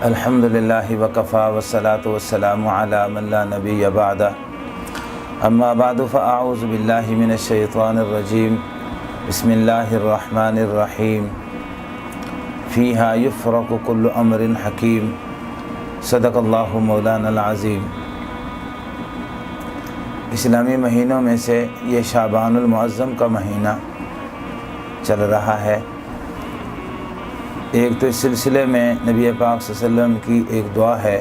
الحمدللہ وکفا والصلاۃ والسلام علی من لا نبی بعدہ اما بعد فاعوذ باللہ من الشیطان الرجیم بسم اللہ الرحمن الرحیم فیہا یفرق کل امر حکیم صدق اللہ مولانا العظیم۔ اسلامی مہینوں میں سے یہ شعبان المعظم کا مہینہ چل رہا ہے۔ ایک تو اس سلسلے میں نبی پاک صلی اللہ علیہ وسلم کی ایک دعا ہے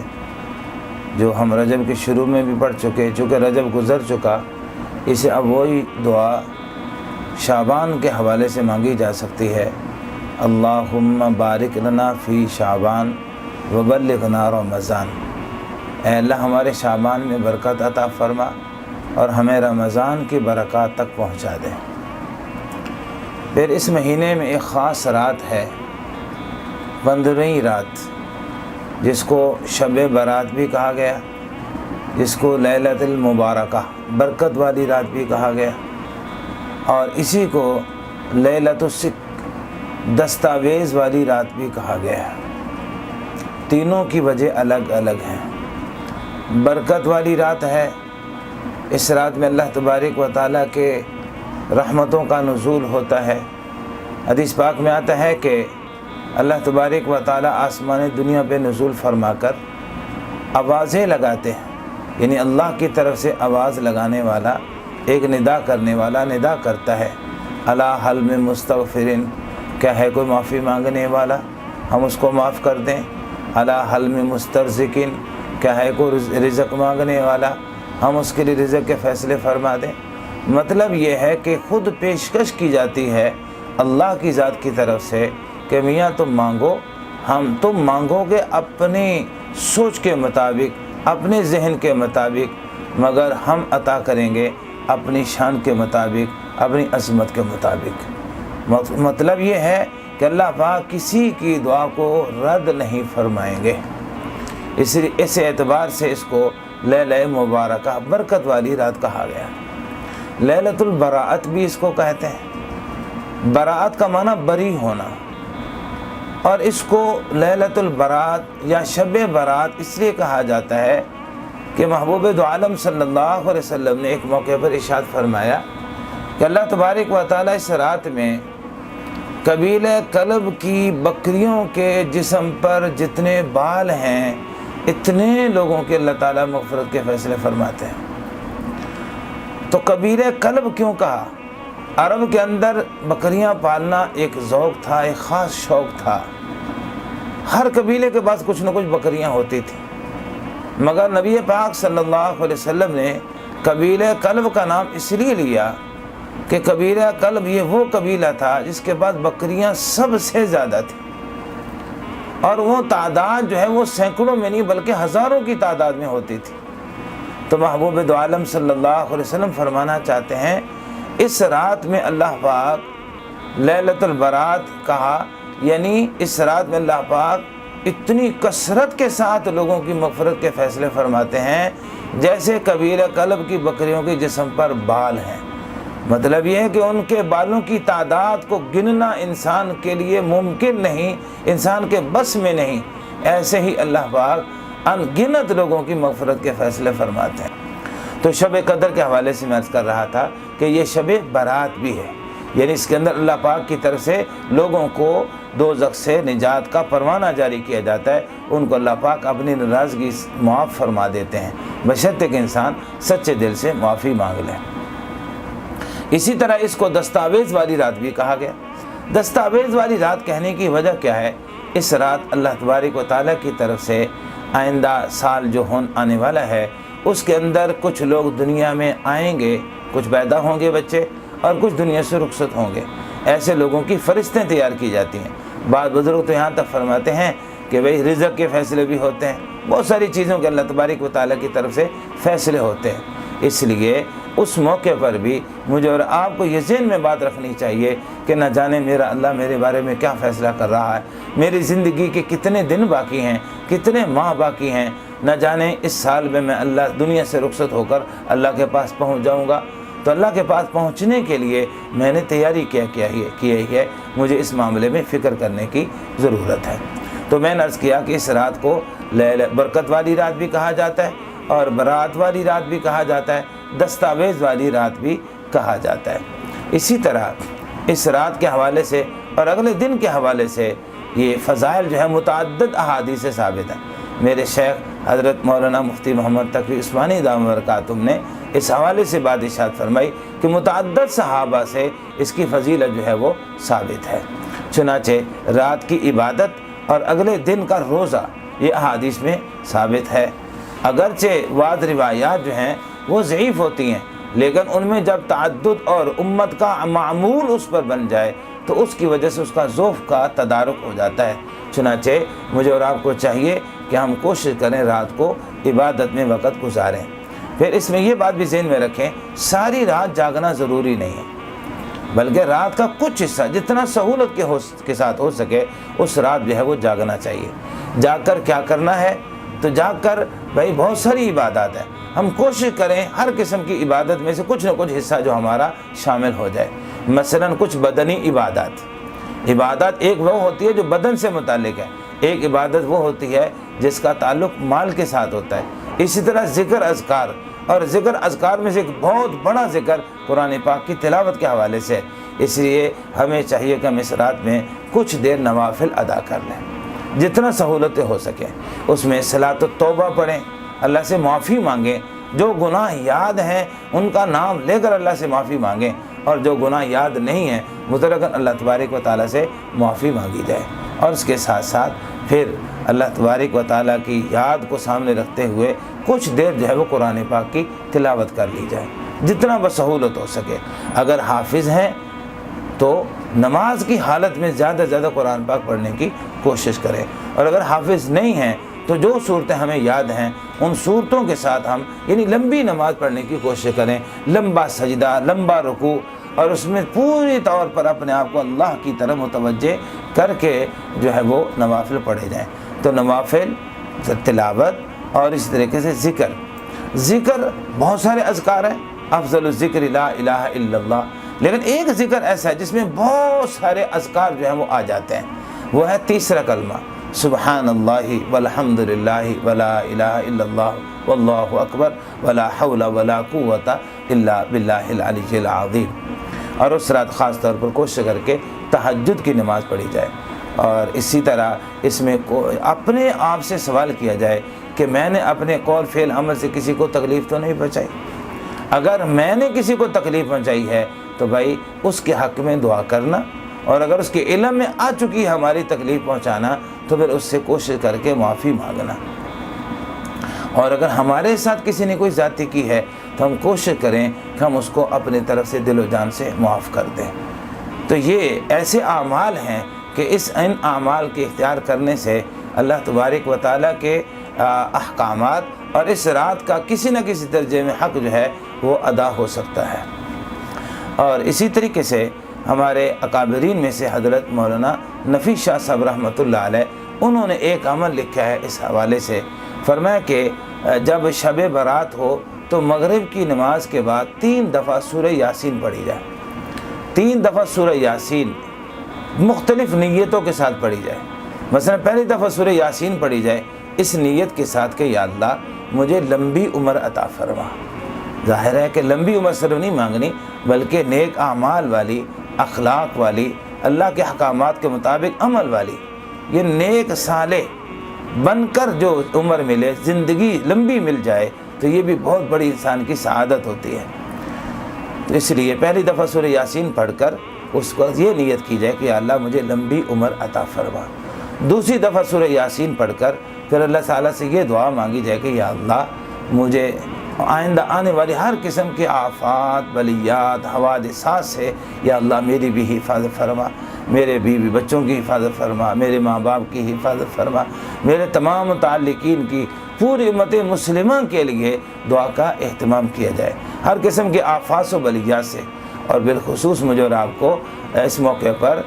جو ہم رجب کے شروع میں بھی پڑھ چکے، چونکہ رجب گزر چکا، اسے اب وہی دعا شعبان کے حوالے سے مانگی جا سکتی ہے۔ اللہم بارک لنا فی شعبان وبلغنا رمضان۔ اے اللہ ہمارے شعبان میں برکت عطا فرما اور ہمیں رمضان کی برکات تک پہنچا دے۔ پھر اس مہینے میں ایک خاص رات ہے، 15ویں رات، جس کو شب برات بھی کہا گیا، جس کو لیلۃ المبارکہ برکت والی رات بھی کہا گیا، اور اسی کو لیلۃ الصدق دستاویز والی رات بھی کہا گیا۔ تینوں کی وجہ الگ الگ ہیں۔ برکت والی رات ہے، اس رات میں اللہ تبارک و تعالیٰ کے رحمتوں کا نزول ہوتا ہے۔ حدیث پاک میں آتا ہے کہ اللہ تبارک و تعالیٰ آسمان دنیا پہ نزول فرما کر آوازیں لگاتے ہیں، یعنی اللہ کی طرف سے آواز لگانے والا، ایک ندا کرنے والا ندا کرتا ہے، الا حل من مستغفرین، کیا ہے کوئی معافی مانگنے والا، ہم اس کو معاف کر دیں۔ الا حل من مسترزقین، کیا ہے کوئی رزق مانگنے والا، ہم اس کے لیے رزق کے فیصلے فرما دیں۔ مطلب یہ ہے کہ خود پیشکش کی جاتی ہے اللہ کی ذات کی طرف سے کہ میاں تم مانگو، تم مانگو گے اپنی سوچ کے مطابق، اپنے ذہن کے مطابق، مگر ہم عطا کریں گے اپنی شان کے مطابق، اپنی عظمت کے مطابق۔ مطلب یہ ہے کہ اللہ پاک کسی کی دعا کو رد نہیں فرمائیں گے۔ اس اعتبار سے اس کو لیلہ مبارکہ برکت والی رات کہا گیا۔ لیلۃ البراءت بھی اس کو کہتے ہیں۔ براءت کا معنی بری ہونا، اور اس کو لیلۃ البراءت یا شب برات اس لیے کہا جاتا ہے کہ محبوب دو عالم صلی اللہ علیہ وسلم نے ایک موقع پر ارشاد فرمایا کہ اللہ تبارک و تعالیٰ اس رات میں قبیلہ کلب کی بکریوں کے جسم پر جتنے بال ہیں اتنے لوگوں کے اللہ تعالیٰ مغفرت کے فیصلے فرماتے ہیں۔ تو قبیلہ کلب کیوں کہا؟ عرب کے اندر بکریاں پالنا ایک ذوق تھا، ایک خاص شوق تھا۔ ہر قبیلے کے پاس کچھ نہ کچھ بکریاں ہوتی تھیں، مگر نبی پاک صلی اللہ علیہ وسلم نے قبیلہ کلب کا نام اس لیے لیا کہ قبیلہ کلب یہ وہ قبیلہ تھا جس کے پاس بکریاں سب سے زیادہ تھیں، اور وہ تعداد جو ہے وہ سینکڑوں میں نہیں بلکہ ہزاروں کی تعداد میں ہوتی تھی۔ تو محبوب دو عالم صلی اللہ علیہ وسلم فرمانا چاہتے ہیں اس رات میں اللہ پاک لیلۃ البرات کہا، یعنی اس رات میں اللہ پاک اتنی کثرت کے ساتھ لوگوں کی مغفرت کے فیصلے فرماتے ہیں جیسے قبیلہ کلب کی بکریوں کے جسم پر بال ہیں۔ مطلب یہ ہے کہ ان کے بالوں کی تعداد کو گننا انسان کے لیے ممکن نہیں، انسان کے بس میں نہیں، ایسے ہی اللہ پاک ان گنت لوگوں کی مغفرت کے فیصلے فرماتے ہیں۔ تو شب قدر کے حوالے سے میں عرض کر رہا تھا کہ یہ شب برات بھی ہے، یعنی اس کے اندر اللہ پاک کی طرف سے لوگوں کو دوزخ سے نجات کا پروانہ جاری کیا جاتا ہے، ان کو اللہ پاک اپنی ناراضگی معاف فرما دیتے ہیں، بشرطے کہ انسان سچے دل سے معافی مانگ لے۔ اسی طرح اس کو دستاویز والی رات بھی کہا گیا۔ دستاویز والی رات کہنے کی وجہ کیا ہے؟ اس رات اللہ تبارک و تعالیٰ کی طرف سے آئندہ سال جو آنے والا ہے اس کے اندر کچھ لوگ دنیا میں آئیں گے، کچھ پیدا ہوں گے بچے، اور کچھ دنیا سے رخصت ہوں گے۔ ایسے لوگوں کی فرشتیں تیار کی جاتی ہیں۔ بعض بزرگ تو یہاں تک فرماتے ہیں کہ بھئی رزق کے فیصلے بھی ہوتے ہیں، بہت ساری چیزوں کے اللہ تبارک و تعالیٰ کی طرف سے فیصلے ہوتے ہیں۔ اس لیے اس موقع پر بھی مجھے اور آپ کو یہ ذہن میں بات رکھنی چاہیے کہ نہ جانے میرا اللہ میرے بارے میں کیا فیصلہ کر رہا ہے، میری زندگی کے کتنے دن باقی ہیں، کتنے ماہ باقی ہیں، نہ جانے اس سال میں اللہ دنیا سے رخصت ہو کر اللہ کے پاس پہنچ جاؤں گا۔ تو اللہ کے پاس پہنچنے کے لیے میں نے تیاری کی ہے، مجھے اس معاملے میں فکر کرنے کی ضرورت ہے۔ تو میں نے عرض کیا کہ اس رات کو برکت والی رات بھی کہا جاتا ہے اور برات والی رات بھی کہا جاتا ہے، دستاویز والی رات بھی کہا جاتا ہے۔ اسی طرح اس رات کے حوالے سے اور اگلے دن کے حوالے سے یہ فضائل جو ہے متعدد احادیث سے ثابت ہیں۔ میرے شیخ حضرت مولانا مفتی محمد تقی عثمانی دامت برکاتہم نے اس حوالے سے بات ارشاد فرمائی کہ متعدد صحابہ سے اس کی فضیلت جو ہے وہ ثابت ہے۔ چنانچہ رات کی عبادت اور اگلے دن کا روزہ یہ احادیث میں ثابت ہے۔ اگرچہ بعض روایات جو ہیں وہ ضعیف ہوتی ہیں، لیکن ان میں جب تعدد اور امت کا معمول اس پر بن جائے تو اس کی وجہ سے اس کا ذوف کا تدارک ہو جاتا ہے۔ چنانچہ مجھے اور آپ کو چاہیے کہ ہم کوشش کریں رات کو عبادت میں وقت گزاریں۔ پھر اس میں یہ بات بھی ذہن میں رکھیں، ساری رات جاگنا ضروری نہیں ہے، بلکہ رات کا کچھ حصہ جتنا سہولت کے ساتھ ہو سکے اس رات جو ہے وہ جاگنا چاہیے۔ جاگ کر کیا کرنا ہے؟ تو جاگ کر بھائی بہت ساری عبادات ہیں، ہم کوشش کریں ہر قسم کی عبادت میں سے کچھ نہ کچھ حصہ جو ہمارا شامل ہو جائے۔ مثلاً کچھ بدنی عبادات ایک وہ ہوتی ہے جو بدن سے متعلق ہے، ایک عبادت وہ ہوتی ہے جس کا تعلق مال کے ساتھ ہوتا ہے۔ اسی طرح ذکر اذکار، اور ذکر اذکار میں سے ایک بہت بڑا ذکر قرآن پاک کی تلاوت کے حوالے سے، اس لیے ہمیں چاہیے کہ ہم اس رات میں کچھ دیر نوافل ادا کر لیں جتنا سہولتیں ہو سکیں۔ اس میں صلاۃ التوبہ پڑھیں، اللہ سے معافی مانگیں، جو گناہ یاد ہیں ان کا نام لے کر اللہ سے معافی مانگیں، اور جو گناہ یاد نہیں ہیں مطلقاً اللہ تبارک و تعالیٰ سے معافی مانگی جائے۔ اور اس کے ساتھ ساتھ پھر اللہ تبارک و تعالیٰ کی یاد کو سامنے رکھتے ہوئے کچھ دیر جو ہے وہ قرآن پاک کی تلاوت کر لی جائے جتنا بسہولت ہو سکے۔ اگر حافظ ہیں تو نماز کی حالت میں زیادہ سے زیادہ قرآن پاک پڑھنے کی کوشش کریں، اور اگر حافظ نہیں ہیں تو جو صورتیں ہمیں یاد ہیں ان صورتوں کے ساتھ ہم یعنی لمبی نماز پڑھنے کی کوشش کریں، لمبا سجدہ، لمبا رکوع، اور اس میں پوری طور پر اپنے آپ کو اللہ کی طرف متوجہ کر کے جو ہے وہ نوافل پڑھے جائیں۔ تو نوافل، تلاوت اور اس طریقے سے ذکر بہت سارے اذکار ہیں، افضل الذکر لا الہ الا اللہ، لیکن ایک ذکر ایسا ہے جس میں بہت سارے اذکار جو ہیں وہ آ جاتے ہیں، وہ ہے تیسرا کلمہ سبحان اللہ والحمد للہ ولا الہ الا اللہ واللہ اکبر ولا حول ولا قوت الا باللہ العلی العظیم۔ اور اس رات خاص طور پر کوشش کر کے تہجد کی نماز پڑھی جائے، اور اسی طرح اس میں اپنے آپ سے سوال کیا جائے کہ میں نے اپنے قول فعل عمل سے کسی کو تکلیف تو نہیں پہنچائی۔ اگر میں نے کسی کو تکلیف پہنچائی ہے تو بھائی اس کے حق میں دعا کرنا، اور اگر اس کے علم میں آ چکی ہے ہماری تکلیف پہنچانا تو پھر اس سے کوشش کر کے معافی مانگنا، اور اگر ہمارے ساتھ کسی نے کوئی زیادتی کی ہے تو ہم کوشش کریں کہ ہم اس کو اپنے طرف سے دل و جان سے معاف کر دیں۔ تو یہ ایسے اعمال ہیں کہ ان اعمال کے اختیار کرنے سے اللہ تبارک و تعالیٰ کے احکامات اور اس رات کا کسی نہ کسی درجے میں حق جو ہے وہ ادا ہو سکتا ہے۔ اور اسی طریقے سے ہمارے اکابرین میں سے حضرت مولانا نفیس شاہ صاحب رحمۃ اللہ علیہ، انہوں نے ایک عمل لکھا ہے اس حوالے سے، فرمایا کہ جب شب برات ہو تو مغرب کی نماز کے بعد 3 دفعہ سورہ یاسین پڑھی جائے، 3 دفعہ سورہ یاسین مختلف نیتوں کے ساتھ پڑھی جائے۔ مثلا پہلی دفعہ سورہ یاسین پڑھی جائے اس نیت کے ساتھ کہ یا اللہ مجھے لمبی عمر عطا فرما۔ ظاہر ہے کہ لمبی عمر صرف نہیں مانگنی بلکہ نیک اعمال والی، اخلاق والی، اللہ کے احکامات کے مطابق عمل والی، یہ نیک صالح بن کر جو عمر ملے، زندگی لمبی مل جائے تو یہ بھی بہت بڑی انسان کی سعادت ہوتی ہے۔ تو اس لیے پہلی دفعہ سورہ یاسین پڑھ کر اس کو یہ نیت کی جائے کہ یا اللہ مجھے لمبی عمر عطا فرما۔ دوسری دفعہ سورہ یاسین پڑھ کر پھر اللہ تعالیٰ سے یہ دعا مانگی جائے کہ یا اللہ مجھے آئندہ آنے والی ہر قسم کے آفات، بلیات، حوادثات سے یا اللہ میری بھی حفاظت فرما، میرے بیوی بچوں کی حفاظت فرما، میرے ماں باپ کی حفاظت فرما، میرے تمام متعلقین کی، پوری امت مسلمہ کے لیے دعا کا اہتمام کیا جائے ہر قسم کے آفات و بلیات سے۔ اور بالخصوص مجھے اور آپ کو اس موقع پر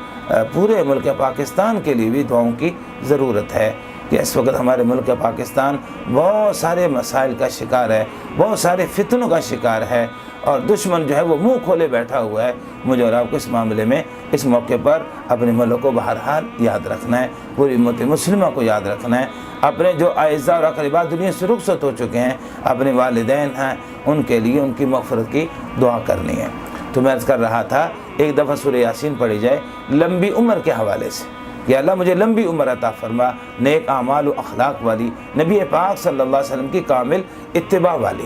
پورے ملک پاکستان کے لیے بھی دعاؤں کی ضرورت ہے کہ اس وقت ہمارے ملک پاکستان بہت سارے مسائل کا شکار ہے، بہت سارے فتنوں کا شکار ہے، اور دشمن جو ہے وہ منہ کھولے بیٹھا ہوا ہے۔ مجھے اور آپ کو اس معاملے میں اس موقع پر اپنے ملک کو بہرحال یاد رکھنا ہے، پوری امت مسلمہ کو یاد رکھنا ہے، اپنے جو اعزاء اور اقربا دنیا سے رخصت ہو چکے ہیں، اپنے والدین ہیں، ان کے لیے ان کی مغفرت کی دعا کرنی ہے۔ تو میں عرض کر رہا تھا ایک دفعہ سورہ یاسین پڑھی جائے لمبی عمر کے حوالے سے، کہ اللہ مجھے لمبی عمر عطا فرما، نیک اعمال و اخلاق والی، نبی پاک صلی اللہ علیہ وسلم کی کامل اتباع والی۔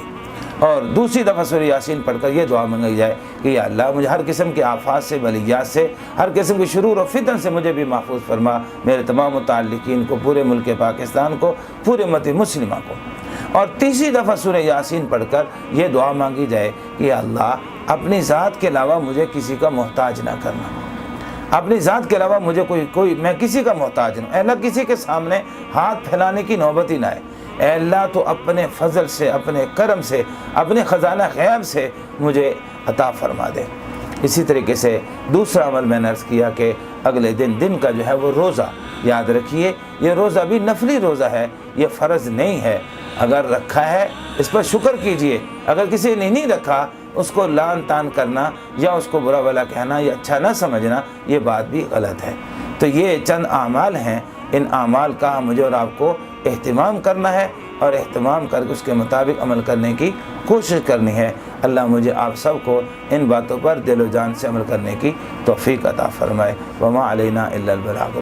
اور دوسری دفعہ سورہ یاسین پڑھ کر یہ دعا منگائی جائے کہ یا اللہ مجھے ہر قسم کے آفات سے، بلیات سے، ہر قسم کے شرور و فتن سے مجھے بھی محفوظ فرما، میرے تمام متعلقین کو، پورے ملک پاکستان کو، پورے امت مسلمہ کو۔ اور تیسری دفعہ سورہ یاسین پڑھ کر یہ دعا مانگی جائے کہ یا اللہ اپنی ذات کے علاوہ مجھے کسی کا محتاج نہ کرنا، اپنی ذات کے علاوہ مجھے میں کسی کا محتاج نہ ہوں۔ اے اللہ کسی کے سامنے ہاتھ پھیلانے کی نوبت ہی نہ آئے۔ اے اللہ تو اپنے فضل سے، اپنے کرم سے، اپنے خزانہ غیب سے مجھے عطا فرما دے۔ اسی طریقے سے دوسرا عمل میں نے عرض کیا کہ اگلے دن کا جو ہے وہ روزہ یاد رکھیے، یہ روزہ بھی نفلی روزہ ہے، یہ فرض نہیں ہے۔ اگر رکھا ہے اس پر شکر کیجئے، اگر کسی نے نہیں رکھا اس کو لعن طعن کرنا یا اس کو برا بھلا کہنا یا اچھا نہ سمجھنا، یہ بات بھی غلط ہے۔ تو یہ چند اعمال ہیں، ان اعمال کا مجھے اور آپ کو اہتمام کرنا ہے، اور اہتمام کر کے اس کے مطابق عمل کرنے کی کوشش کرنی ہے۔ اللہ مجھے آپ سب کو ان باتوں پر دل و جان سے عمل کرنے کی توفیق عطا فرمائے۔ وما علینا الا البلاغ۔